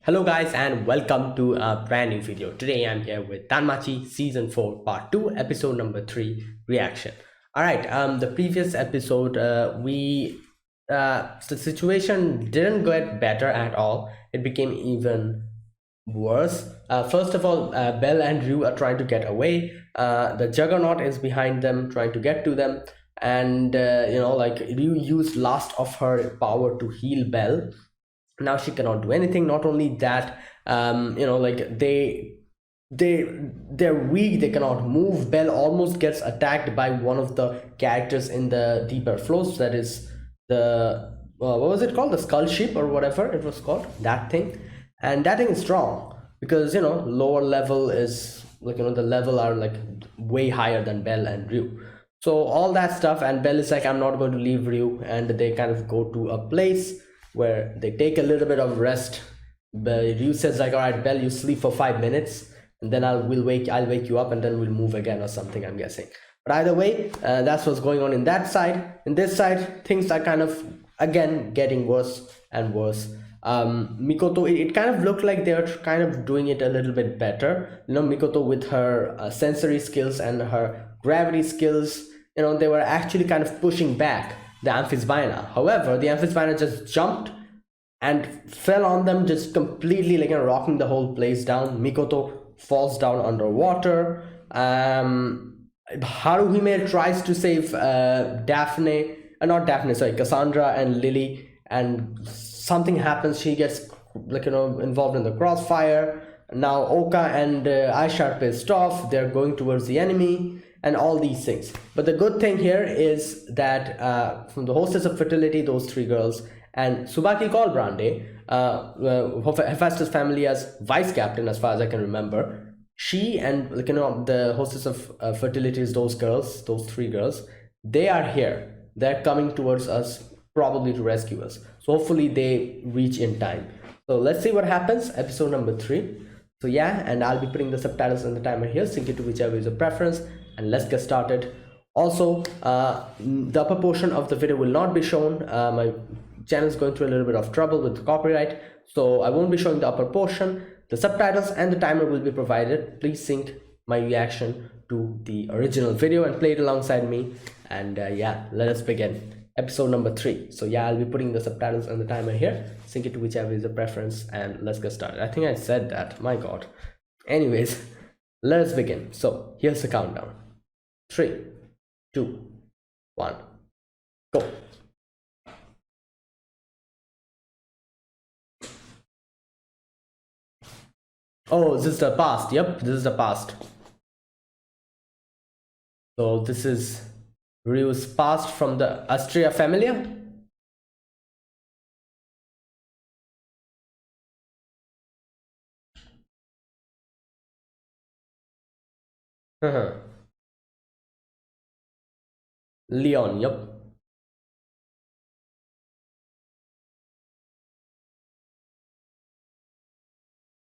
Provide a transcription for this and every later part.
Hello guys and welcome to a brand new video. Today I'm here with Danmachi Season 4 Part 2 Episode number 3 Reaction. Alright, the previous episode the situation didn't get better at all. It became even worse. First of all, Belle and Rue are trying to get away. The Juggernaut is behind them, trying to get to them. And Rue used last of her power to heal Belle. Now she cannot do anything. Not only that, they're weak, they cannot move. Belle almost gets attacked by one of the characters in the deeper floors, that is the what was it called, the skull ship or whatever it was called, that thing. And that thing is strong because lower level is the level are like way higher than Belle and Ryu. So all that stuff, and Belle is like, I'm not going to leave Ryu, and they kind of go to a place where they take a little bit of rest. But Ryu says like, all right, Belle, you sleep for 5 minutes, and then I'll wake you up, and then we'll move again or something, I'm guessing. But either way, that's what's going on in that side. In this side, things are kind of again getting worse and worse. Mikoto, it kind of looked like they're kind of doing it a little bit better. Mikoto with her sensory skills and her gravity skills, they were actually kind of pushing back the Amphisbaena. However, the Amphisbaena just jumped and fell on them, just completely rocking the whole place down. Mikoto falls down underwater. Haruhime tries to save not Daphne, sorry, Cassandra and Lily, and something happens. She gets involved in the crossfire. Now Oka and Aisha are pissed off. They're going towards the enemy and all these things. But the good thing here is that from the hostess of fertility, those three girls, and Subaki Colbrande, Hephaestus family as vice captain, as far as I can remember, she and the hostess of fertility is those girls, those three girls. They are here. They're coming towards us, probably to rescue us. So hopefully they reach in time. So let's see what happens. Episode number 3. So yeah, and I'll be putting the subtitles on the timer here. Sync it to whichever is your preference, and let's get started. Also, the upper portion of the video will not be shown. My channel is going through a little bit of trouble with copyright, so I won't be showing the upper portion. The subtitles and the timer will be provided. Please sync my reaction to the original video and play it alongside me. And yeah, let us begin. Episode number 3. So yeah, I'll be putting the subtitles and the timer here. Sync it to whichever is your preference, and let's get started. I think I said that, my god. Anyways, let us begin. So here's the countdown. 3, 2, 1, go. Oh, this is the past. Yep, this is the past. So this is Ryu's past from the Astria Familia. Leon, yep.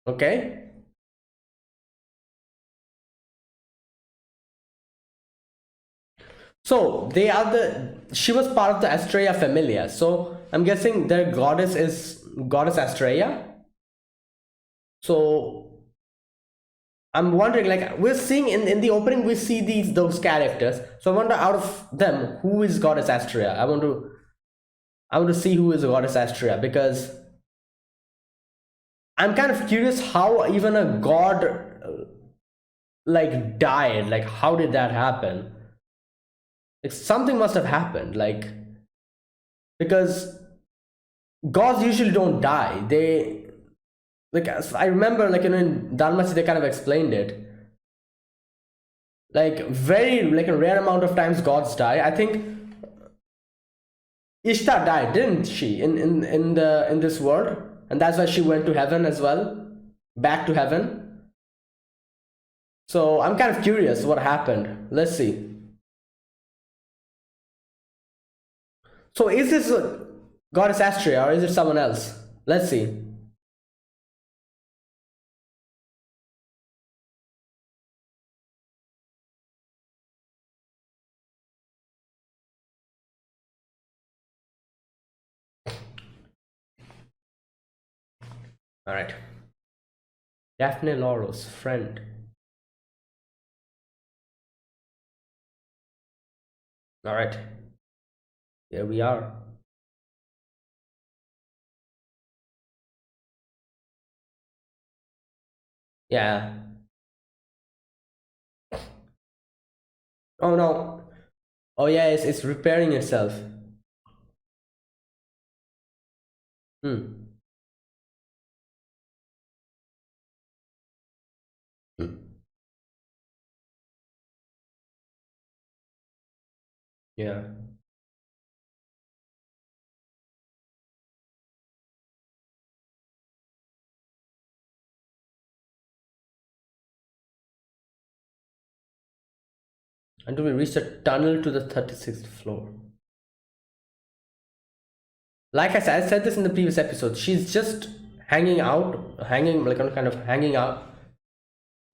Okay. So they are she was part of the Astrea Familia. So I'm guessing their goddess is Goddess Astrea. So I'm wondering, like, we're seeing in the opening, we see those characters. So I wonder, out of them, who is Goddess Astrea? I want to see who is Goddess Astrea, because I'm kind of curious how even a god like died. Like, how did that happen? Like, something must have happened, like, because gods usually don't die. They, like, I remember, like, in Danmachi they kind of explained it. Like, very, like, a rare amount of times gods die. I think Ishtar died, didn't she, in this world, and that's why she went to heaven as well, back to heaven. So I'm kind of curious what happened. Let's see. So is this Goddess Astrea, or is it someone else? Let's see. All right. Daphne Laurel's friend. All right. Here we are. Yeah. Oh no. Oh yeah, it's repairing itself. Hmm. Hmm. Yeah. Until we reach the tunnel to the 36th floor. Like I said this in the previous episode. She's just hanging out, hanging like kind of hanging out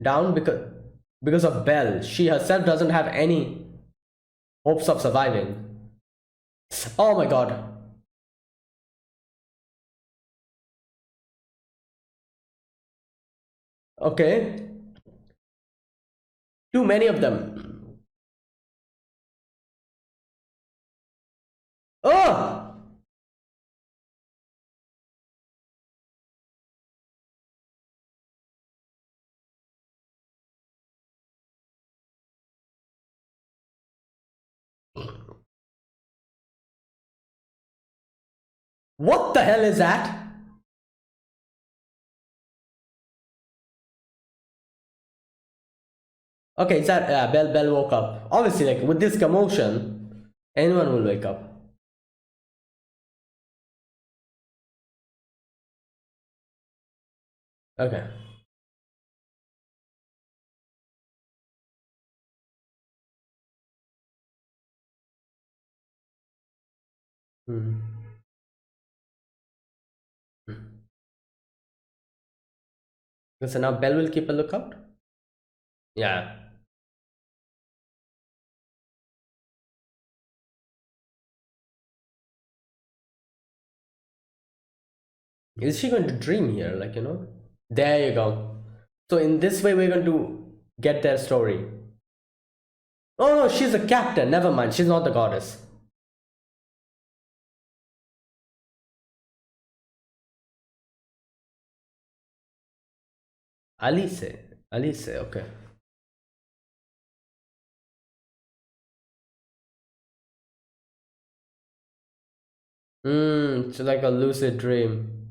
down because of Belle. She herself doesn't have any hopes of surviving. Oh my god. Okay. Too many of them. Oh! What the hell is that? Okay, it's that Belle woke up. Obviously, like with this commotion, anyone will wake up. Okay. Hmm. So now Belle will keep a lookout? Yeah. Is she going to dream here? Like, There you go. So in this way, we're going to get their story. Oh no, she's a captain. Never mind. She's not the goddess. Alice. Alice, okay. It's like a lucid dream.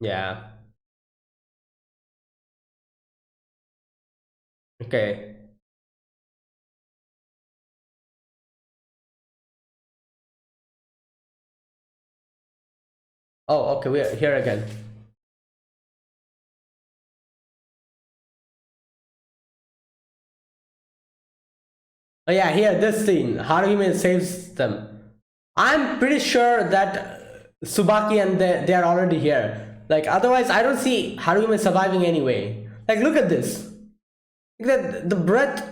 Yeah. Okay. Oh, okay. We're here again. Oh yeah, here this scene. Haruhime saves them. I'm pretty sure that Subaki and they are already here. Like otherwise, I don't see Haruhime surviving anyway. Like look at this. The breath.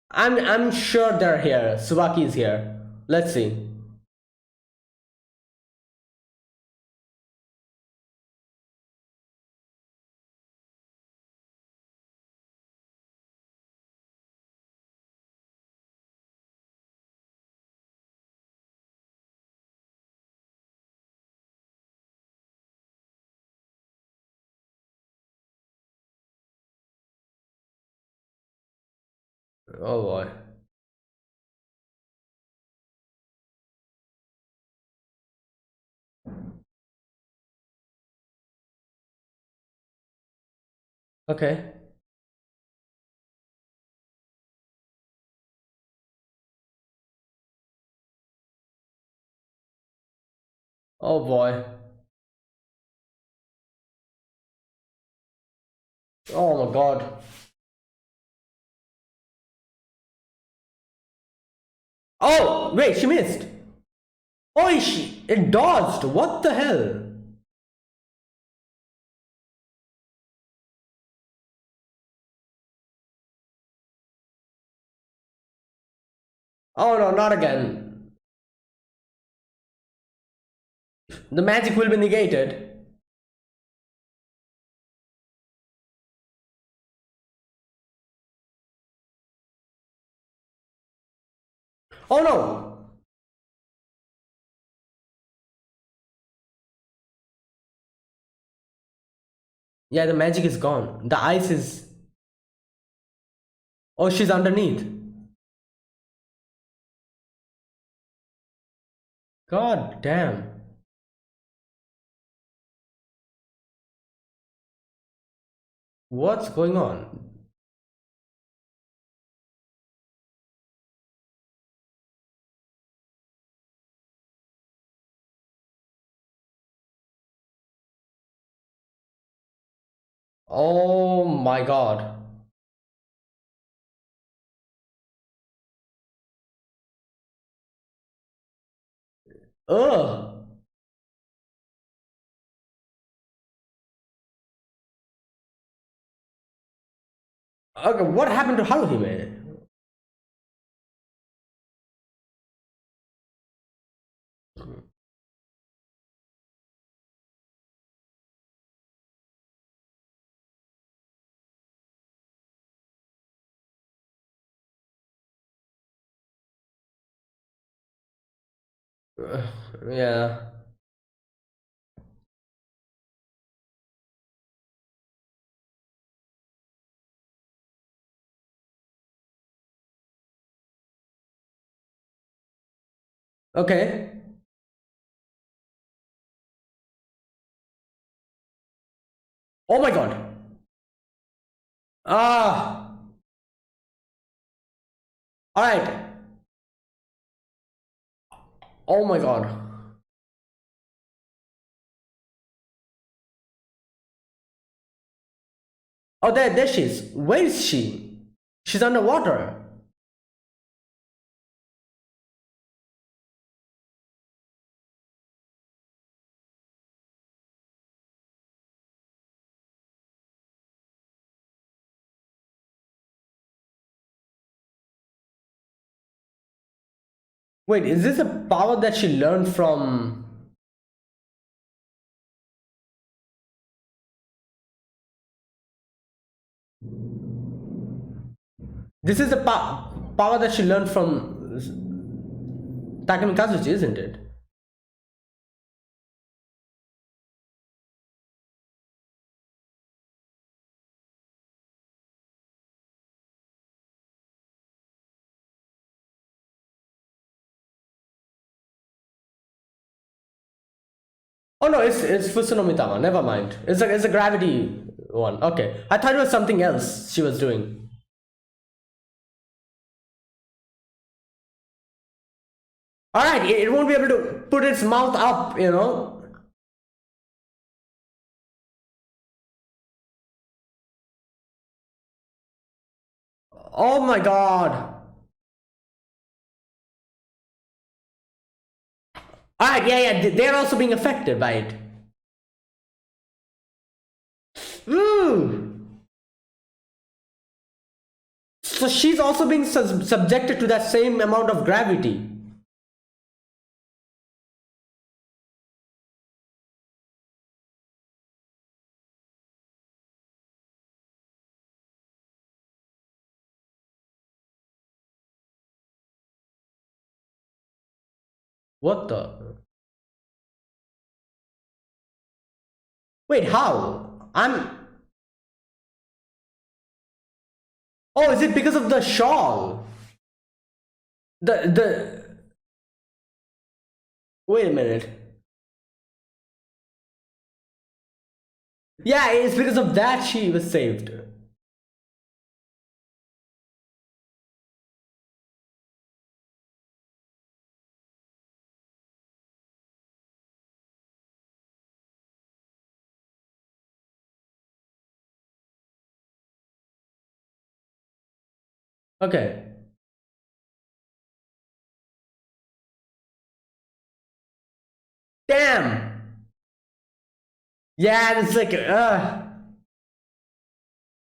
I'm sure they're here. Subaki is here. Let's see. Oh boy. Okay. Oh boy. Oh my god. Oh wait, she missed. Oh, it dodged. What the hell? Oh no, not again. The magic will be negated. Oh no! Yeah, the magic is gone. The ice is. Oh, she's underneath. God damn. What's going on? Oh my god. Ugh. Okay, what happened to Haruhime? Yeah. Okay. Oh my god. Ah. Alright. Oh my god. Oh, there she is. Where is she? She's underwater. Wait, is this a power that she learned from? This is the power that she learned from Takumi Kazuchi, isn't it? Oh no, it's Fusunomitama. Never mind. It's a gravity one. Okay, I thought it was something else she was doing. All right, it won't be able to put its mouth up, you know. Oh my god. All right, yeah, they're also being affected by it. Ooh. So she's also being subjected to that same amount of gravity. What the? Wait, how? Oh, is it because of the shawl? The. Wait a minute. Yeah, it's because of that she was saved. Okay. Damn. Yeah, it's like.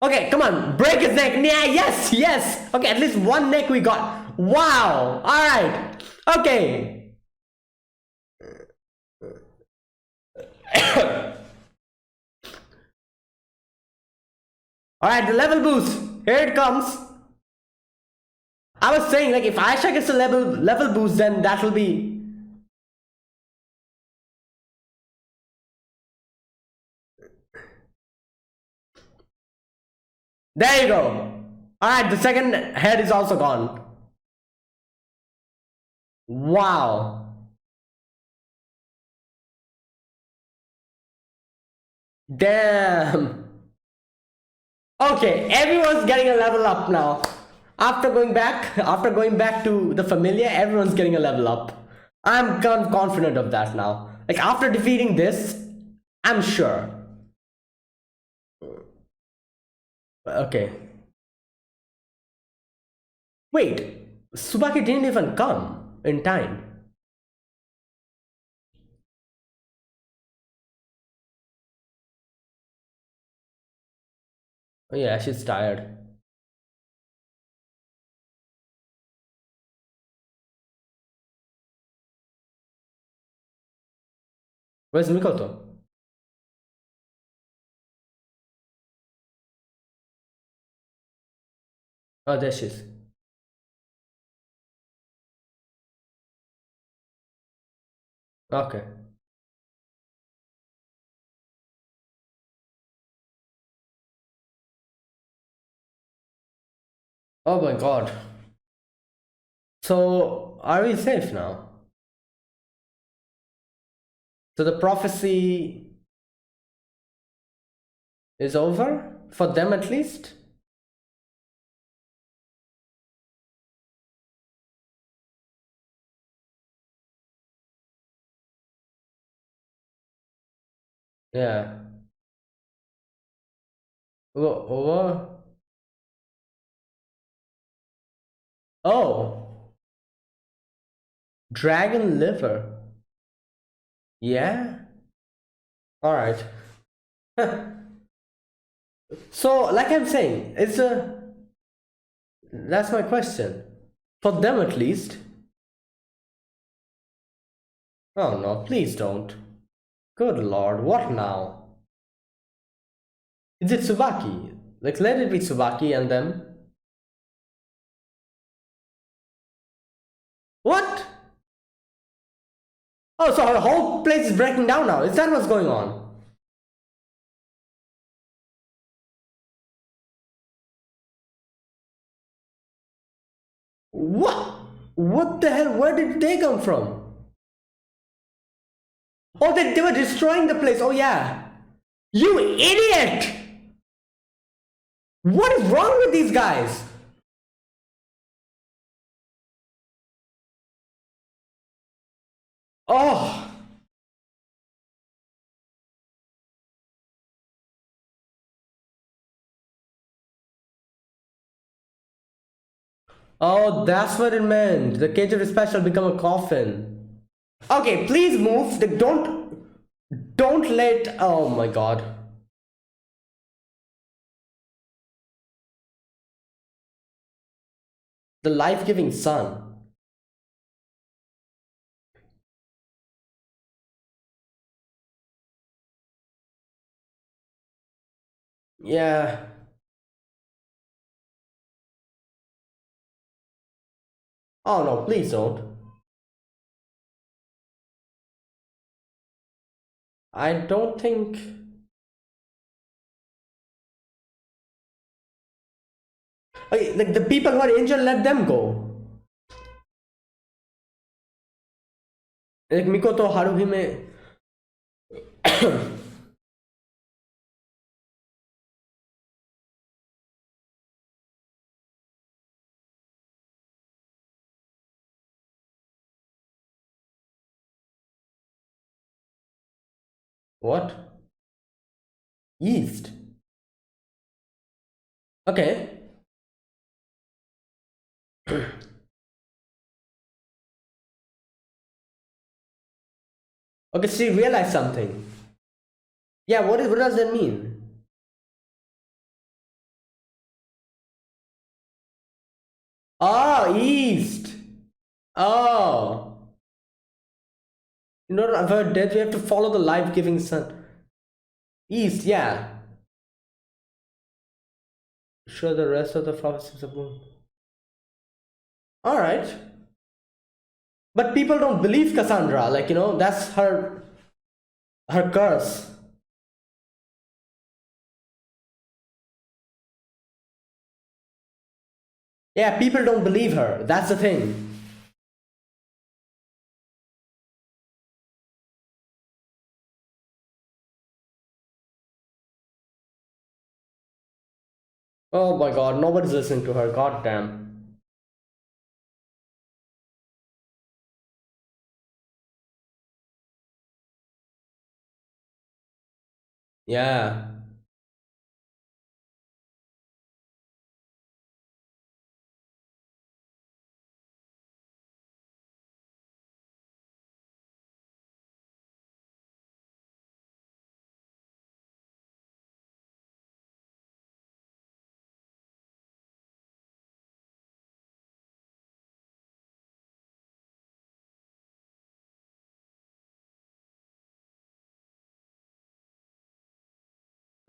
Okay, come on, break his neck. Yeah, yes, yes. Okay, at least one neck we got. Wow. All right. Okay. Alright, the level boost. Here it comes. I was saying, like, if Aisha gets a level boost, then that will be. There you go. Alright, the second head is also gone. Wow. Damn. Okay, everyone's getting a level up now. After going back to the familiar, everyone's getting a level up. I'm confident of that now. Like after defeating this, I'm sure. Okay. Wait, Tsubaki didn't even come in time. Oh yeah, she's tired. Where's Mikoto? Oh, there she is. Okay. Oh my god. So, are we safe now? So the prophecy is over? For them at least? Yeah. Over? Oh, dragon liver. Yeah? Alright. So, like I'm saying, it's a. That's my question. For them at least. Oh no, please don't. Good lord, what now? Is it Tsubaki? Like, let it be Tsubaki and them. What? Oh, so her whole place is breaking down now. Is that what's going on? What? What the hell? Where did they come from? Oh, they were destroying the place. Oh, yeah. You idiot! What is wrong with these guys? Oh. Oh, that's what it meant. The cage of dispatch shall become a coffin. Okay, please move. Don't let. Oh my god. The life-giving sun. Yeah. Oh no, please don't. I don't think. Okay, like the people who are injured, let them go. Like Mikoto Haruhime. What? East. Okay. Okay, she realized something. Yeah, what does that mean? Oh, east. Oh. You know, I've heard that we have to follow the life-giving sun. East, yeah. Sure, the rest of the prophecies of moon. All right, but people don't believe Cassandra. Like, that's her curse. Yeah, people don't believe her. That's the thing. Oh my God, nobody's listening to her. God damn. Yeah.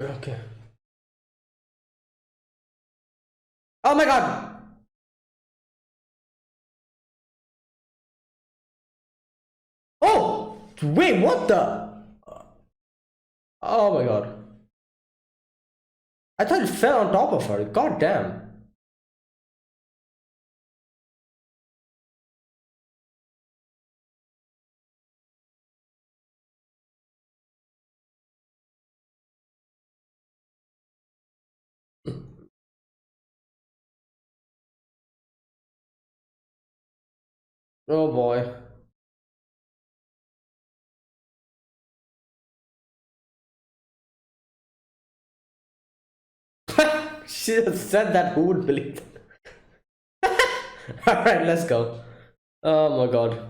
Okay. Oh my God. Oh, wait, what the? Oh my God. I thought it fell on top of her. God damn. Oh boy. She just said that. Who would believe? All right, let's go. Oh my God.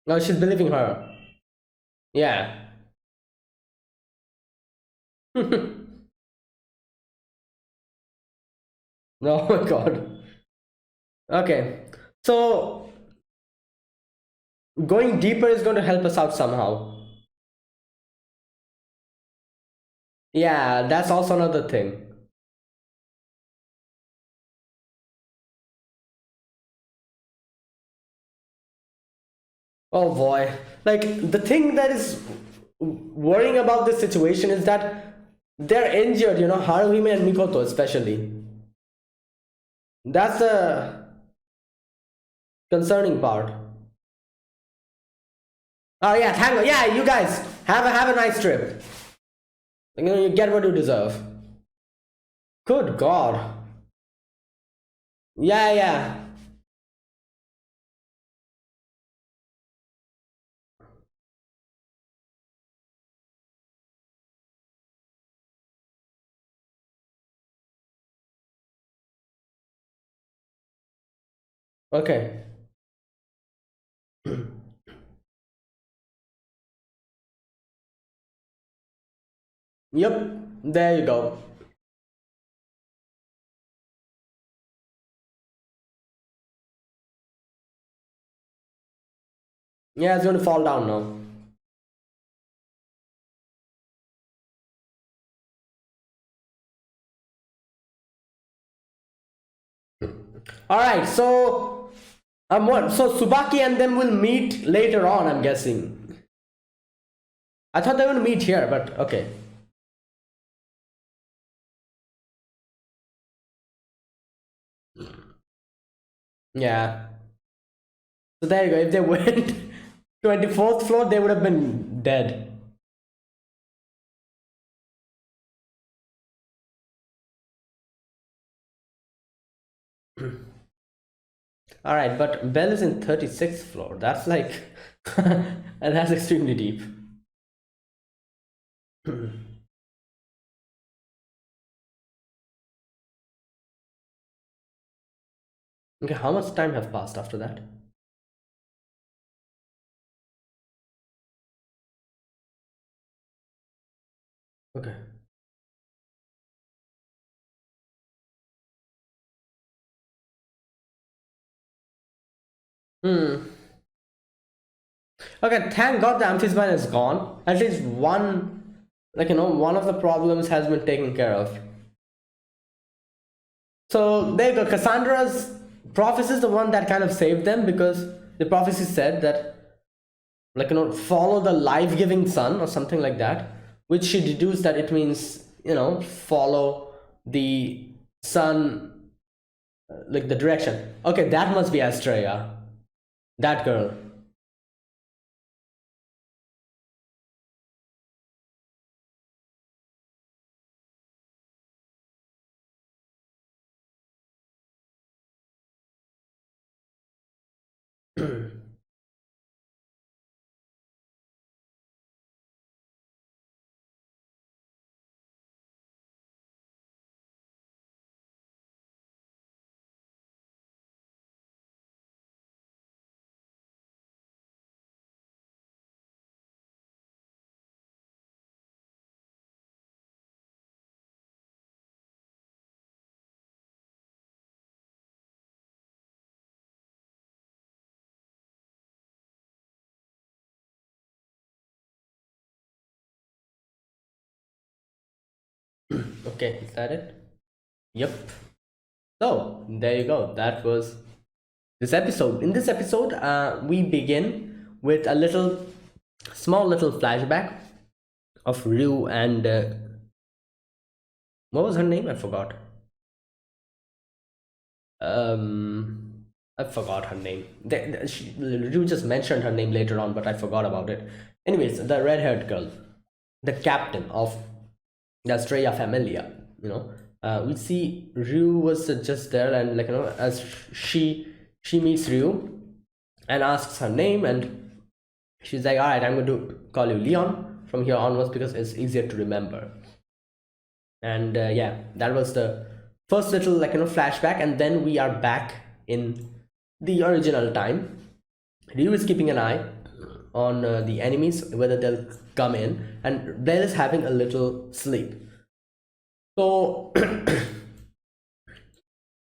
No, she's believing her. Yeah. Oh my God. Okay. So going deeper is going to help us out somehow. Yeah, that's also another thing. Oh boy. Like, the thing that is worrying about this situation is that they're injured, Haruhime and Mikoto especially. That's the concerning part. Oh yeah, thank yeah, you guys have a nice trip. You get what you deserve. Good God. Yeah, yeah. Okay. Yep. There you go. Yeah, it's going to fall down now. All right. So what? So Subaki and them will meet later on, I'm guessing. I thought they would meet here, but okay. Yeah. So there you go. If they went 24th floor, they would have been dead. All right, but Bell is in 36th floor. That's like, and that's extremely deep. Okay, how much time have passed after that? Okay. Hmm. Okay, thank God the amphibian is gone. At least one, one of the problems has been taken care of. So there you go. Cassandra's prophecy is the one that kind of saved them, because the prophecy said that, follow the life-giving sun or something like that, which she deduced that it means, follow the sun, like the direction. Okay, that must be Astrea, that girl. Okay, is that it? Yep. So there you go. That was this episode. In this episode, we begin with a small little flashback of Ryu and what was her name? I forgot. I forgot her name. You just mentioned her name later on, but I forgot about it. Anyways, the red-haired girl, the captain of the Estrella Familia. We see Ryu was just there, and as she meets Ryu and asks her name, and she's like, "All right, I'm going to call you Leon from here onwards because it's easier to remember." And yeah, that was the first little flashback, and then we are back in the original time. Ryu is keeping an eye on the enemies, whether they'll come in, and Bell is having a little sleep. So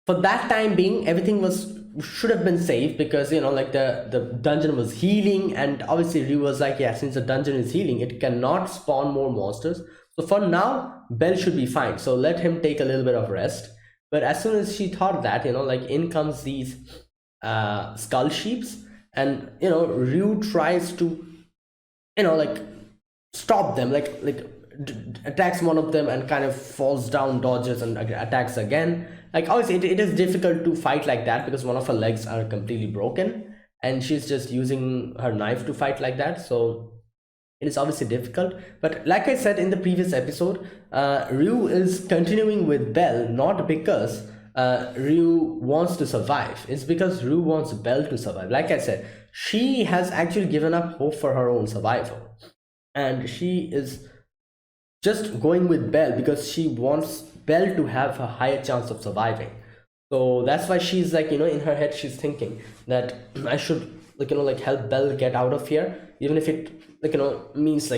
for that time being, everything should have been safe, because the dungeon was healing, and obviously Ryu was like, yeah, since the dungeon is healing, it cannot spawn more monsters. So for now, Bell should be fine. So let him take a little bit of rest. But as soon as she thought that, in comes these skull sheeps, and Ryu tries to stop them, attacks one of them and kind of falls down, dodges, and attacks again. Obviously it is difficult to fight like that because one of her legs are completely broken, and she's just using her knife to fight like that. So it is obviously difficult. But like I said in the previous episode, Ryu is continuing with Bell, not because Ryu wants to survive. It's because Ryu wants Bell to survive. Like I said, she has actually given up hope for her own survival, and she is just going with Bell because she wants Bell to have a higher chance of surviving. So that's why she's in her head, she's thinking that I should help Bell get out of here, even if it means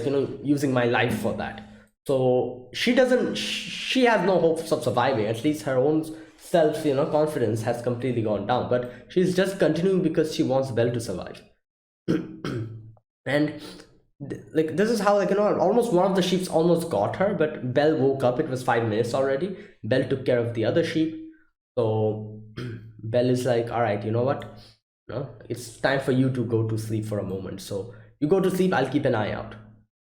using my life for that. So she has no hopes of surviving. At least her own self confidence has completely gone down, but she's just continuing because she wants Bell to survive. And this is how almost one of the sheeps almost got her, but Bell woke up. It was 5 minutes already. Bell took care of the other sheep. So Bell is like, all right, you know what, it's time for you to go to sleep for a moment. So you go to sleep, I'll keep an eye out.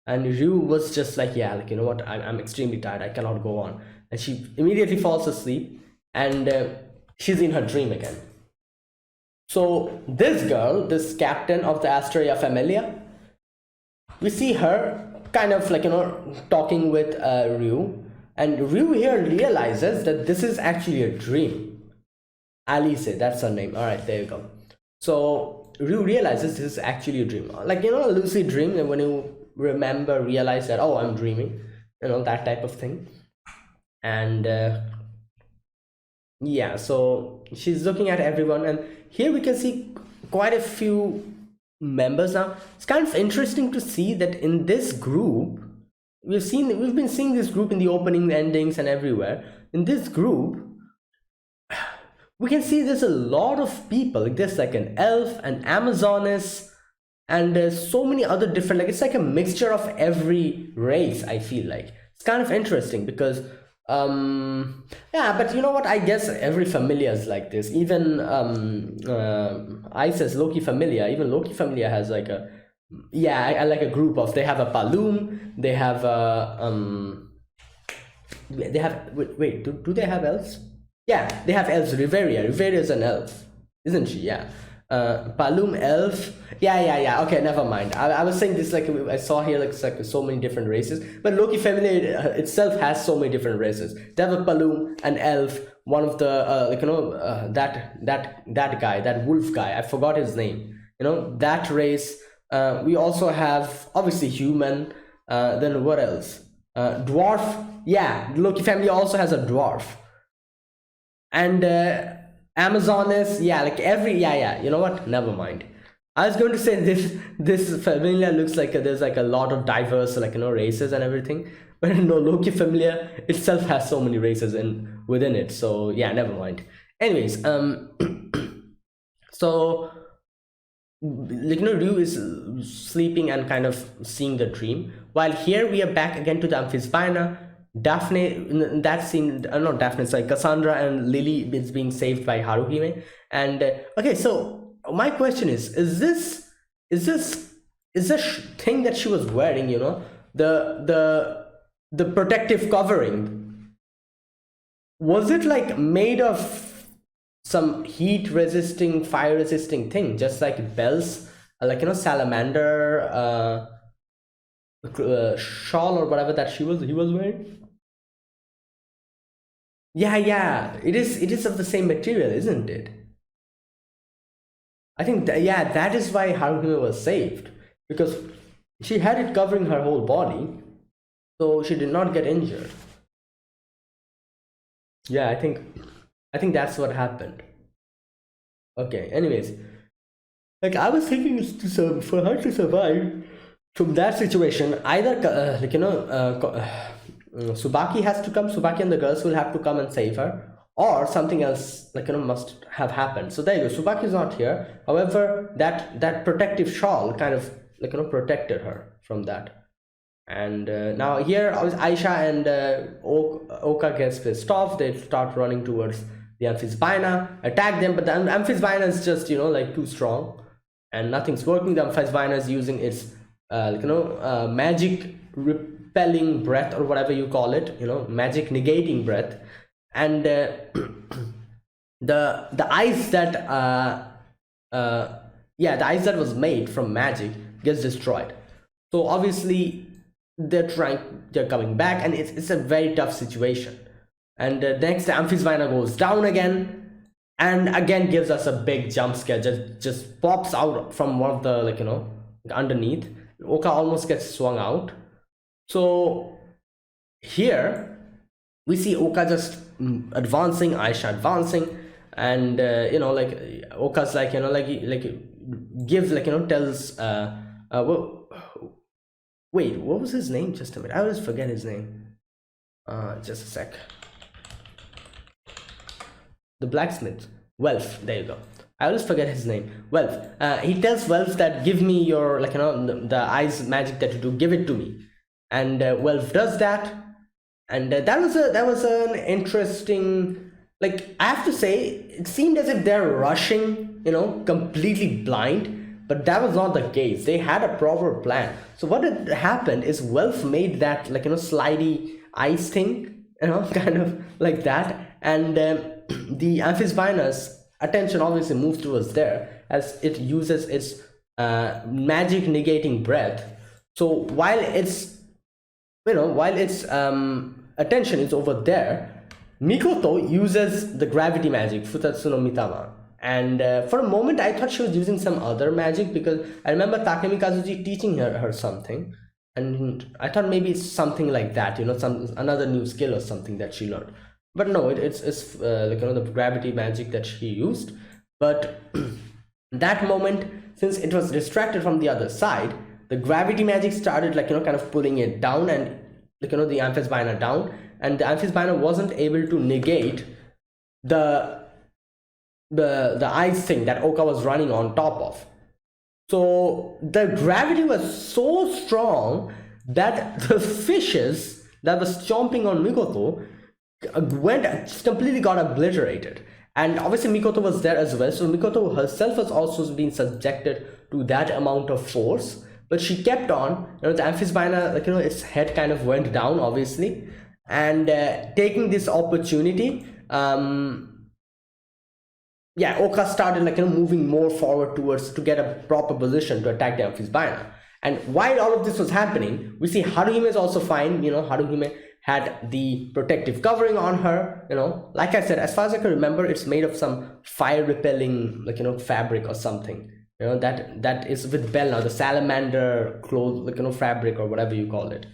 And Ryu was just like, yeah, you know what, I'm extremely tired, I cannot go on. And she immediately falls asleep, and she's in her dream again. So this girl, this captain of the Asteria Familia, we see her kind of talking with Ryu, and Ryu here realizes that this is actually a dream. Alice, that's her name. All right, there you go. So Ryu realizes this is actually a dream, a lucid dream, and when you realize that, oh, I'm dreaming, that type of thing. And yeah, so she's looking at everyone, and here we can see quite a few members. Now it's kind of interesting to see that in this group, we've been seeing this group in the opening, endings, and everywhere. In this group, we can see there's a lot of people. There's an elf, an amazoness, and so many other different, like it's like a mixture of every race. I feel like it's kind of interesting because yeah, but you know what, I guess every familia is like this. Even Isis Loki familia, even Loki familia has like a, yeah, I like a group of, they have a Palum, they have a they have, wait, do they have elves? Yeah, they have elves. Riveria is an elf, isn't she? Yeah. Palum elf. Yeah. Okay, never mind. I was saying this, like I saw here, like, it's like so many different races, but Loki family itself has so many different races. They have a Palum, an elf, one of the like, you know, that guy, that wolf guy, I forgot his name, you know, that race. We also have obviously human. Then what else? Dwarf. Yeah, Loki family also has a dwarf. And Amazoness, yeah, like every, yeah, you know what, never mind. I was going to say this familia looks like there's like a lot of diverse, like, you know, races and everything, but no, Loki familia itself has so many races in within it, so yeah, never mind. Anyways, so, like, you know, Ryu is sleeping and kind of seeing the dream, while here we are back again to the Amphisbaena. Daphne, in that scene, not Daphne, sorry, Cassandra and Lily is being saved by Haruhime. And okay, so my question is this thing that she was wearing, you know, the protective covering, was it like made of some heat resisting, fire resisting thing, just like Belle's like, you know, salamander shawl or whatever that he was wearing? Yeah, it is of the same material, isn't it? I think that, yeah, that is why Haruhime was saved, because she had it covering her whole body, so she did not get injured. Yeah, I think that's what happened. Okay, anyways, like I was thinking for her to survive from that situation, either like, you know, Tsubaki has to come, Tsubaki and the girls will have to come and save her, or something else, like, you know, must have happened. So there you go, Tsubaki is not here. However, that protective shawl kind of, like, you know, protected her from that. And now here Aisha and Oka gets pissed off. They start running towards the Amphisbaena, attack them, but the Amphisbaena is just, you know, like too strong and nothing's working. The Amphisbaena is using its like, you know, magic repelling breath, or whatever you call it, you know, magic negating breath. And the ice that yeah, the ice that was made from magic gets destroyed. So obviously they're coming back, and it's a very tough situation. And next, the Amphisbaena goes down again, and again gives us a big jump scare. Just pops out from one of the, like, you know, underneath. Oka almost gets swung out. So here we see Oka just advancing, Aisha advancing, and you know, like Oka's like, you know, like gives, like, you know, tells well, wait, what was his name? Just a minute, I always forget his name. Just a sec. The blacksmith, Welf, there you go. I always forget his name. Welf. He tells Welf that give me your, like, you know, the ice magic that you do, give it to me. And Welf does that, and that was an interesting, like, I have to say, it seemed as if they're rushing, you know, completely blind, but that was not the case. They had a proper plan. So what had happened is Welf made that, like, you know, slidey ice thing, you know, kind of like that, and the Amphisbaena's attention obviously moves towards there as it uses its magic negating breath. So while its, you know, while its attention is over there, Mikoto uses the gravity magic, Futatsu no Mitama. And for a moment I thought she was using some other magic, because I remember Takemi Kazuchi teaching her something, and I thought maybe it's something like that, you know, some another new skill or something that she learned. But no, it's like, you know, the gravity magic that she used. But that moment, since it was distracted from the other side, the gravity magic started, like, you know, kind of pulling it down, and, like, you know, the Amphisbaena down, and the Amphisbaena wasn't able to negate the ice thing that Oka was running on top of. So the gravity was so strong that the fishes that was chomping on Mikoto just completely got obliterated. And obviously Mikoto was there as well, so Mikoto herself was also being subjected to that amount of force, but she kept on. The amphibian, its head kind of went down, obviously, and taking this opportunity, Oka started moving more forward towards to get a proper position to attack the amphibian. And while all of this was happening, we see Haruhime is also fine. Haruhime had the protective covering on her. Like I said, as far as I can remember, it's made of some fire repelling fabric or something. That is with Bell now, the salamander cloth, fabric or whatever you call it.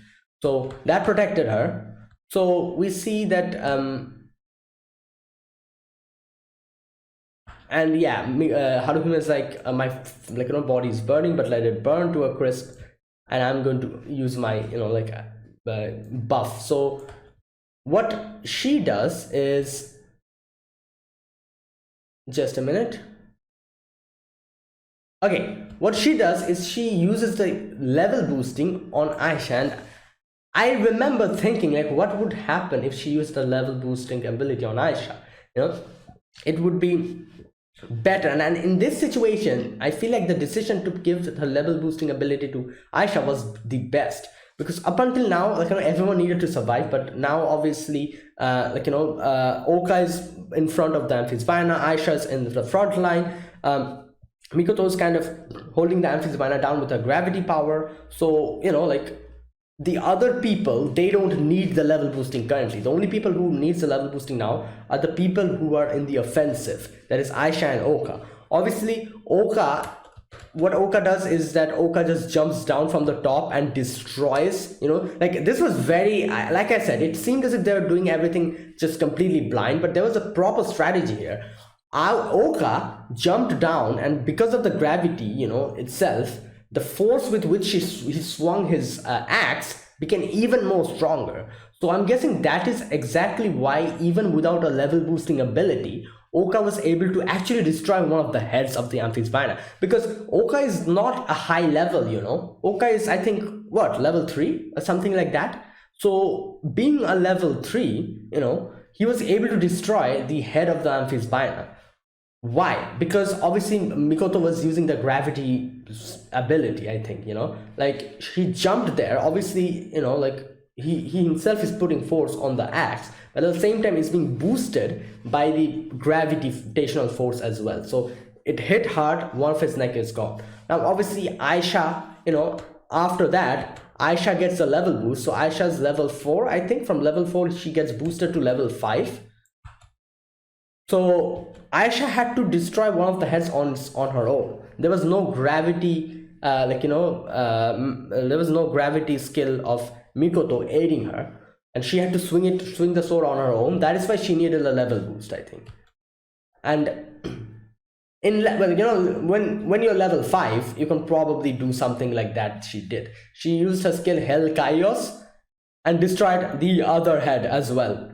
So that protected her. So we see that and yeah, Haruhime is like, my body is burning, but let it burn to a crisp, and I'm going to use my buff. So what she does is, just a minute. Okay, what she does is she uses the level boosting on Aisha, and I remember thinking what would happen if she used the level boosting ability on Aisha. It would be better, and in this situation I feel like the decision to give her level boosting ability to Aisha was the best, because up until now everyone needed to survive, but now obviously Oka is in front of the amphibian, Aisha is in the front line, Mikoto is kind of holding the amphibian down with her gravity power. So the other people, they don't need the level boosting currently. The only people who needs the level boosting now are the people who are in the offensive, that is Aisha and Oka. Obviously what Oka does is that Oka just jumps down from the top and destroys. This was very, like I said, it seemed as if they were doing everything just completely blind, but there was a proper strategy here. Oka jumped down, and because of the gravity itself, the force with which he swung his axe became even more stronger. So I'm guessing that is exactly why, even without a level boosting ability, Oka was able to actually destroy one of the heads of the amphibian. Because Oka is not a high level, Oka is, I think, level 3 or something like that. So being a level 3, he was able to destroy the head of the amphibian. Why? Because obviously Mikoto was using the gravity ability, I think, he jumped there. Obviously, he himself is putting force on the axe, but at the same time it's being boosted by the gravitational force as well. So it hit hard, one of his neck is gone. Now obviously Aisha, after that Aisha gets a level boost. So Aisha's level 4, I think. From level 4 she gets boosted to level 5. So Aisha had to destroy one of the heads on her own. There was no gravity, there was no gravity skill of Mikoto aiding her, and she had to swing the sword on her own. That is why she needed a level boost, I think. And when you're level 5, you can probably do something like that. She did. She used her skill Hell Chaos and destroyed the other head as well.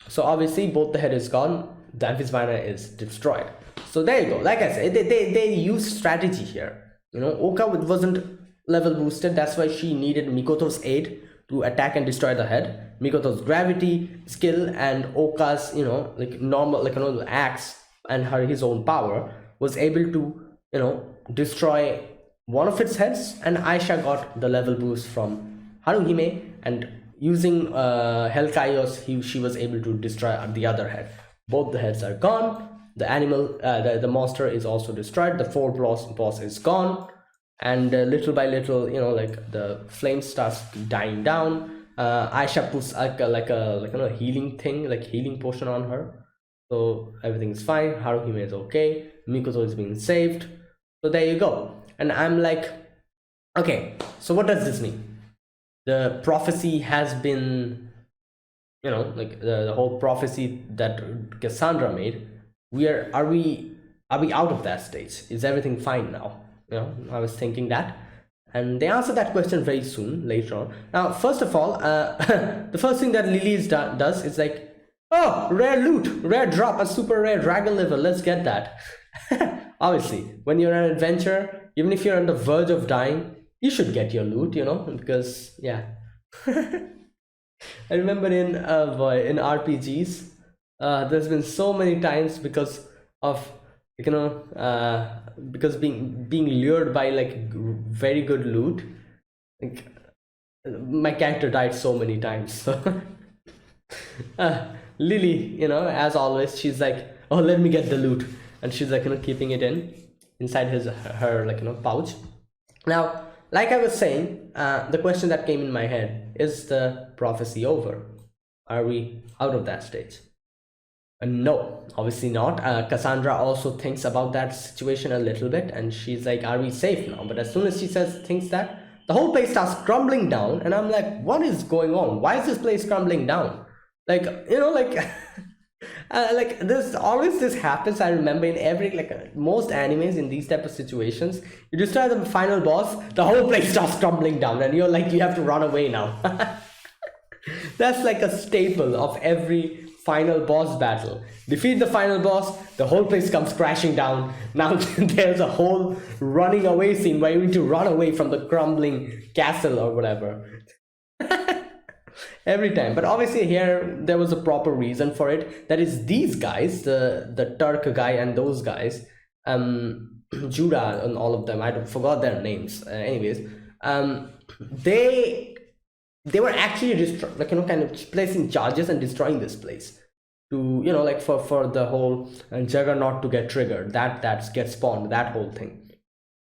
So obviously both the head is gone, the amphibian is destroyed. So there you go. Like I said, they used strategy here. Oka wasn't level boosted, that's why she needed Mikoto's aid to attack and destroy the head. Mikoto's gravity skill and Oka's normal axe and his own power was able to destroy one of its heads, and Aisha got the level boost from Haruhime, and using Hell Chaos, she was able to destroy the other head. Both the heads are gone. The animal, the monster is also destroyed. The 4th boss is gone, and little by little, the flame starts dying down. Aisha puts a healing thing, healing potion on her, so everything is fine. Haruhime is okay. Mikoto is being saved. So there you go. And I'm like, okay, so what does this mean? The prophecy has been, the whole prophecy that Cassandra made. Are we out of that stage? Is everything fine now? I was thinking that, and they answered that question very soon later on. Now, first of all, the first thing that Lily does is oh, rare loot, rare drop, a super rare dragon liver. Let's get that. Obviously, when you're on an adventure, even if you're on the verge of dying, you should get your loot, because yeah. I remember in RPGs, there's been so many times because of because being lured by like very good loot, like my character died so many times. So Lily, as always, she's like, oh, let me get the loot, and she's like, keeping it inside her like pouch. Now, like I was saying, the question that came in my head is the prophecy over? Are we out of that stage? No, obviously not. Cassandra also thinks about that situation a little bit, and she's like, are we safe now? But as soon as she thinks that, the whole place starts crumbling down, and I'm like, what is going on? Why is this place crumbling down? Like, like this always this happens. I remember in every most animes in these type of situations, you destroy the final boss, the whole place starts crumbling down, and you're like, you have to run away now. That's like a staple of every final boss battle. Defeat the final boss, the whole place comes crashing down. Now there's a whole running away scene where you need to run away from the crumbling castle or whatever. Every time. But obviously here there was a proper reason for it. That is, these guys, the Turk guy and those guys, Judah and all of them, I forgot their names. Anyways, they were actually kind of placing charges and destroying this place to for the whole juggernaut to get triggered, that gets spawned, that whole thing.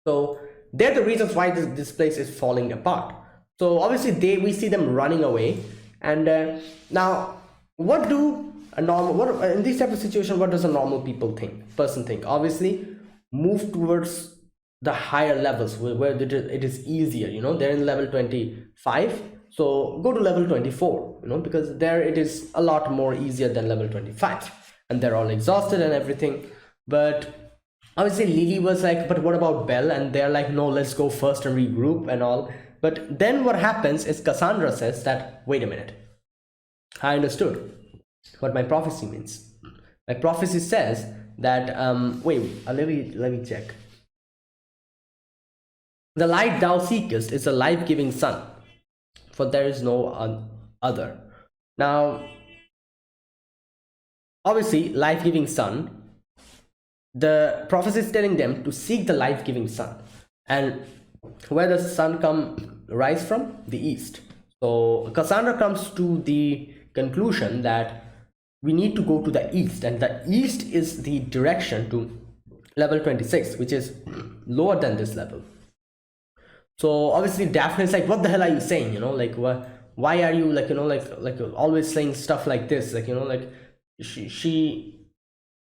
So they're the reasons why this place is falling apart. So obviously we see them running away, and now what do a normal in this type of situation, what does a normal person think? Obviously move towards the higher levels where it is easier. They're in level 25, so go to level 24, because there it is a lot more easier than level 25, and they're all exhausted and everything. But obviously Lily was like, but what about Belle? And they're like, no, let's go first and regroup and all. But then what happens is Cassandra says that, wait a minute, I understood what my prophecy means. My prophecy says that let me check. The light thou seekest is a life-giving sun, for there is no other. Now, obviously, life-giving sun, the prophecy is telling them to seek the life-giving sun. And where does the sun rise from? The east. So Cassandra comes to the conclusion that we need to go to the east, and the east is the direction to level 26, which is lower than this level. So obviously Daphne is like, what the hell are you saying? Why are you always saying stuff like this?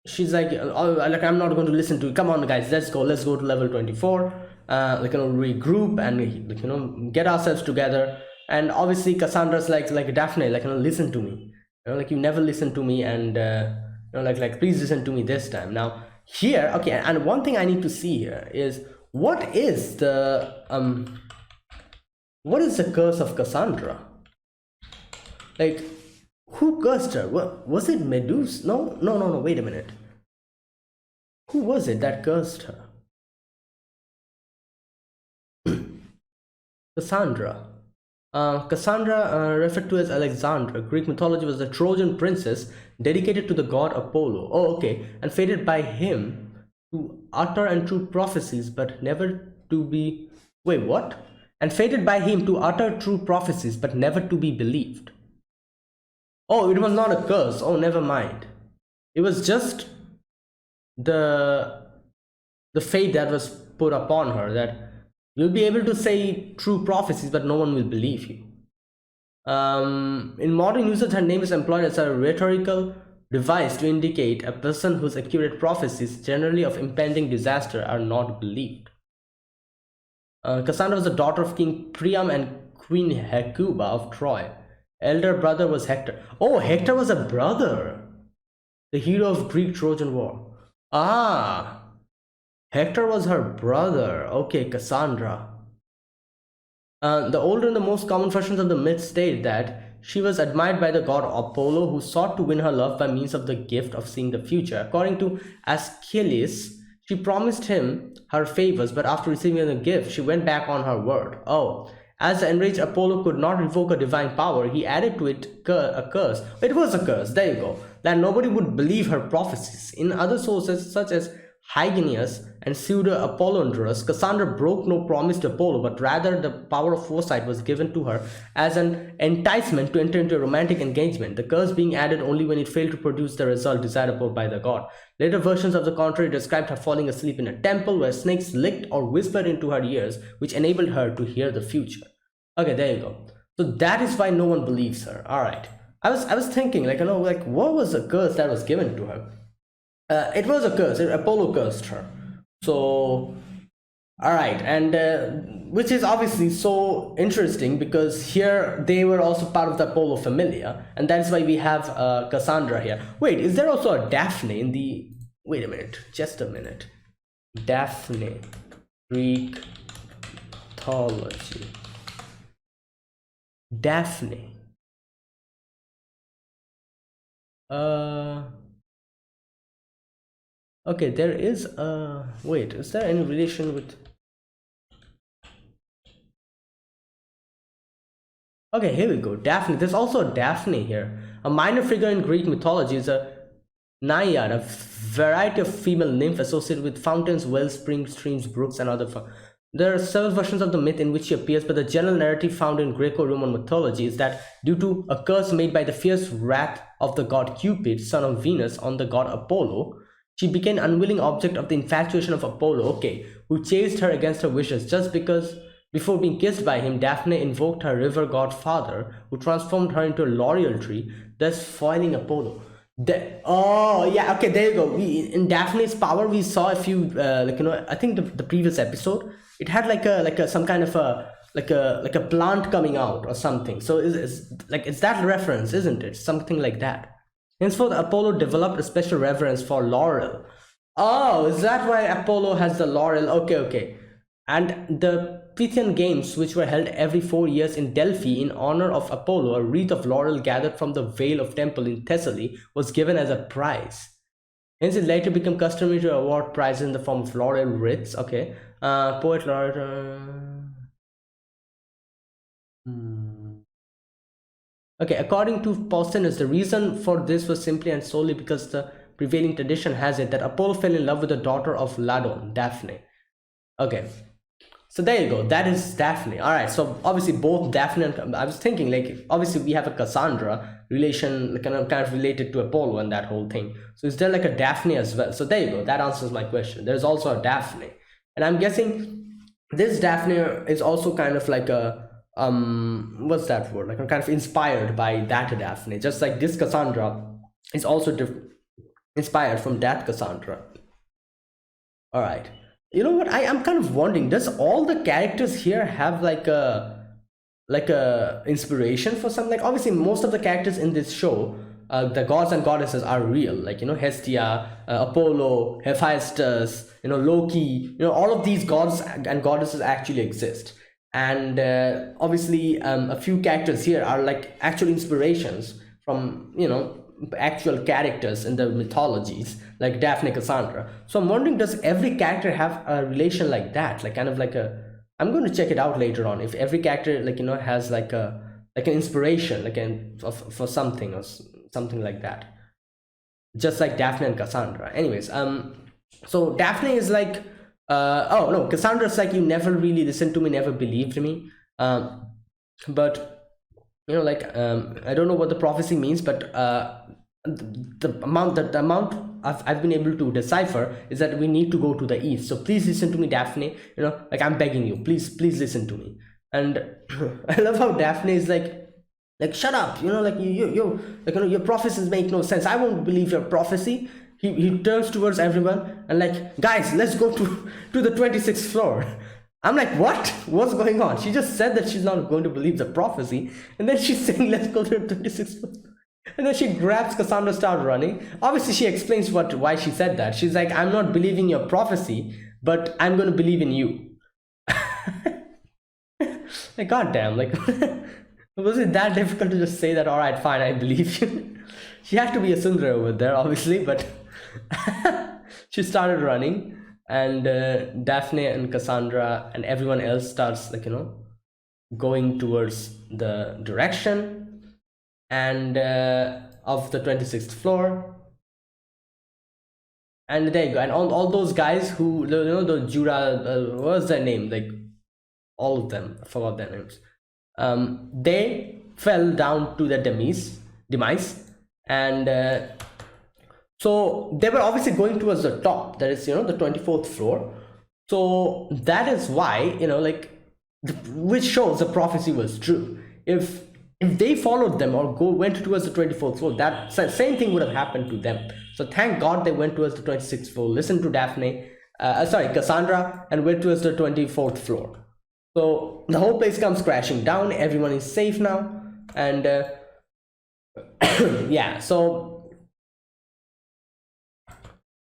She's like, oh, I'm not going to listen to you. Come on, guys, let's go to level 24. Regroup and get ourselves together. And obviously Cassandra's like Daphne, listen to me. You never listen to me, and please listen to me this time. Now here, okay, and one thing I need to see here is, what is the curse of Cassandra? Like, who cursed her? Was it Medusa? No, wait a minute. Who was it that cursed her? Cassandra. Cassandra, referred to as Alexandra, Greek mythology, was a Trojan princess dedicated to the god Apollo. Oh, okay. And fated by him to utter untrue prophecies, but never to be... Wait, what? And fated by him to utter true prophecies, but never to be believed. Oh, it was not a curse. Oh, never mind. It was just the fate that was put upon her, that you'll be able to say true prophecies, but no one will believe you. In modern usage, her name is employed as a rhetorical device to indicate a person whose accurate prophecies, generally of impending disaster, are not believed. Cassandra was the daughter of King Priam and Queen Hecuba of Troy. Elder brother was Hector. Oh, Hector was a brother. The hero of Greek Trojan War. Ah, Hector was her brother. Okay, Cassandra. The older and the most common versions of the myth state that she was admired by the god Apollo, who sought to win her love by means of the gift of seeing the future. According to Aeschylus, She promised him her favors, but after receiving the gift, she went back on her word. Oh, as the enraged Apollo could not revoke a divine power, he added to it a curse. It was a curse, there you go, that nobody would believe her prophecies. In other sources, such as Hyginus and Pseudo-Apollodorus, Cassandra broke no promise to Apollo, but rather the power of foresight was given to her as an enticement to enter into a romantic engagement, the curse being added only when it failed to produce the result desired upon by the god. Later versions of the contrary described her falling asleep in a temple where snakes licked or whispered into her ears, which enabled her to hear the future. Okay, there you go. So that is why no one believes her. All right. I was thinking, like, what was the curse that was given to her? It was a curse. Apollo cursed her. So, all right, and which is obviously so interesting because here they were also part of the Apollo familia, and that's why we have Cassandra here. Wait, is there also a Daphne in the? Wait a minute, just a minute. Daphne, Greek mythology. Daphne. Okay, there is a wait, is there any relation with? Okay, here we go. Daphne. There's also a Daphne here. A minor figure in Greek mythology is a naiad, a variety of female nymph associated with fountains, wells, springs, streams, brooks, and other. There are several versions of the myth in which she appears, but the general narrative found in Greco-Roman mythology is that due to a curse made by the fierce wrath of the god Cupid, son of Venus, on the god Apollo, she became an unwilling object of the infatuation of Apollo, okay, who chased her against her wishes just because before being kissed by him, Daphne invoked her river god father, who transformed her into a laurel tree, thus foiling Apollo. Oh yeah, okay, there you go. In Daphne's power, we saw a few, I think the previous episode, it had like a some kind of a like a plant coming out or something. So it's that reference, isn't it? Something like that. Henceforth, Apollo developed a special reverence for laurel. Oh, is that why Apollo has the laurel? Okay. And the Pythian Games, which were held every 4 years in Delphi in honor of Apollo, a wreath of laurel gathered from the Vale of Temple in Thessaly, was given as a prize. Hence, it later became customary to award prizes in the form of laurel wreaths. Okay, poet laureate. Okay, according to Pausanias, the reason for this was simply and solely because the prevailing tradition has it that Apollo fell in love with the daughter of Ladon, Daphne. Okay, so there you go. That is Daphne. All right. So obviously both Daphne and I was thinking like obviously we have a Cassandra relation kind of related to Apollo and that whole thing. So is there like a Daphne as well? So there you go. That answers my question. There's also a Daphne, and I'm guessing this Daphne is also kind of like a what's that word? Like I'm kind of inspired by that Daphne. Just like this Cassandra is also inspired from that Cassandra. All right. You know what, I'm kind of wondering, does all the characters here have like a inspiration for something? Like obviously most of the characters in this show, the gods and goddesses are real, like Hestia, Apollo, Hephaestus, Loki, all of these gods and goddesses actually exist. And obviously a few characters here are like actual inspirations from actual characters in the mythologies like Daphne, Cassandra. So I'm wondering, does every character have a relation like that, like kind of like a, I'm going to check it out later on if every character has like an inspiration for something or something like that, just like Daphne and Cassandra. Anyways, so Daphne is like oh no, Cassandra's like, you never really listened to me, never believed me, but I don't know what the prophecy means, but the amount I've been able to decipher is that we need to go to the east. So please listen to me, Daphne. Like I'm begging you, please listen to me. And I love how Daphne is like shut up. Like your prophecies make no sense. I won't believe your prophecy. He turns towards everyone and like, guys, let's go to the 26th floor. I'm like, what? What's going on? She just said that she's not going to believe the prophecy, and then she's saying, let's go to the 26th floor. And then she grabs Cassandra, starts running. Obviously, she explains why she said that. She's like, I'm not believing your prophecy, but I'm going to believe in you. Like, goddamn, like, was it that difficult to just say that, all right, fine, I believe you? She had to be a Sundara over there, obviously, but she started running. and Daphne and Cassandra and everyone else starts, like, going towards the direction and of the 26th floor. And there you go. And all those guys who, the Jura, what was their name? Like, all of them, I forgot their names. They fell down to their demise, and so they were obviously going towards the top, that is, the 24th floor. So that is why, like, which shows the prophecy was true. If they followed them or went towards the 24th floor, that same thing would have happened to them. So thank God they went towards the 26th floor, listened to Cassandra, and went towards the 24th floor. So the whole place comes crashing down. Everyone is safe now, and yeah. So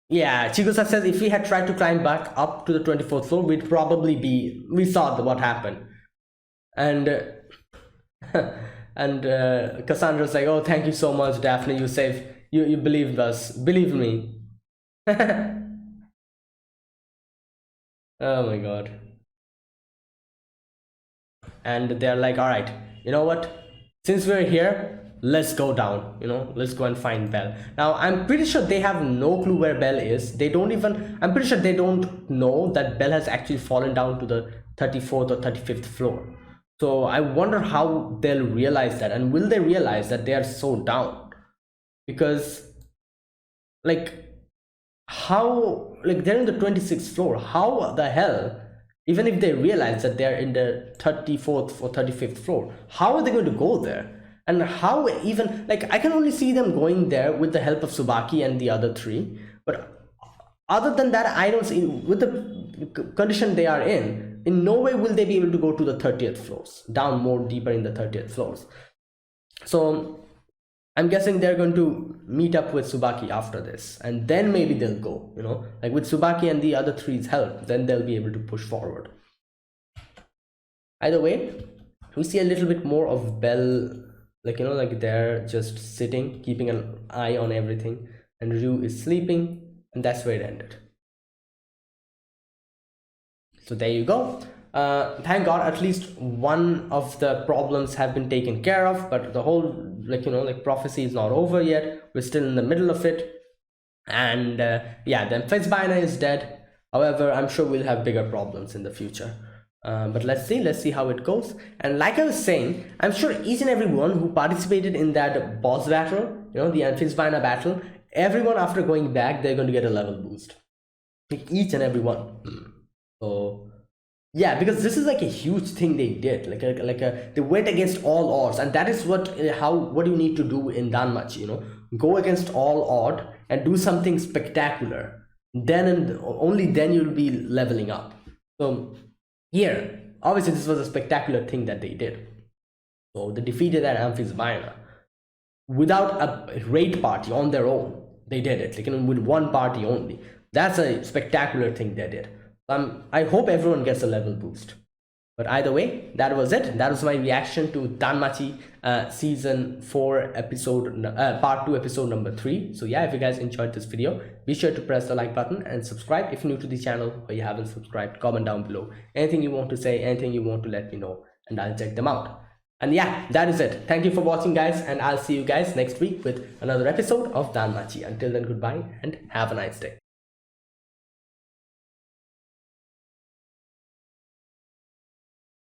yeah, Chigusa says if we had tried to climb back up to the 24th floor, we saw what happened, and and Cassandra's like, oh, thank you so much, Daphne, you believed us, believe me. Oh my God. And they're like, all right, you know what, since we're here, let's go down, let's go and find Belle. Now I'm pretty sure they have no clue where Belle is. I'm pretty sure they don't know that Belle has actually fallen down to the 34th or 35th floor. So I wonder how they'll realize that, and will they realize that they are so down? Because, like, how, like, they're in the 26th floor, how the hell, even if they realize that they're in the 34th or 35th floor, how are they going to go there? And how, even, like, I can only see them going there with the help of Tsubaki and the other three, but other than that, I don't see, with the condition they are in no way will they be able to go to the 30th floors, down more deeper in the 30th floors. So I'm guessing they're going to meet up with Tsubaki after this, and then maybe they'll go, like with Tsubaki and the other three's help, then they'll be able to push forward. Either way, we see a little bit more of Belle, like, like they're just sitting, keeping an eye on everything, and Ryu is sleeping, and that's where it ended. So there you go. Thank God at least one of the problems have been taken care of, but the whole, like, prophecy is not over yet. We're still in the middle of it. And yeah, then Fitzbiner is dead. However, I'm sure we'll have bigger problems in the future. But let's see how it goes. And like I was saying, I'm sure each and everyone who participated in that boss battle, the Fitzbiner battle, everyone after going back, they're going to get a level boost. Like, each and every one. So yeah, because this is like a huge thing they did, they went against all odds, and that is what you need to do in Danmachi, go against all odds and do something spectacular, then and only then you'll be leveling up. So here, obviously this was a spectacular thing that they did. So they defeated that Amphisbaena without a raid party on their own. They did it, with one party only. That's a spectacular thing they did. I hope everyone gets a level boost. But either way, that was it. That was my reaction to Danmachi season 4 episode part 2 episode number 3. So yeah, if you guys enjoyed this video, be sure to press the like button and subscribe if you're new to the channel or you haven't subscribed. Comment down below anything you want to say, anything you want to let me know, and I'll check them out. And yeah, that is it. Thank you for watching, guys, and I'll see you guys next week with another episode of Danmachi. Until then, goodbye and have a nice day.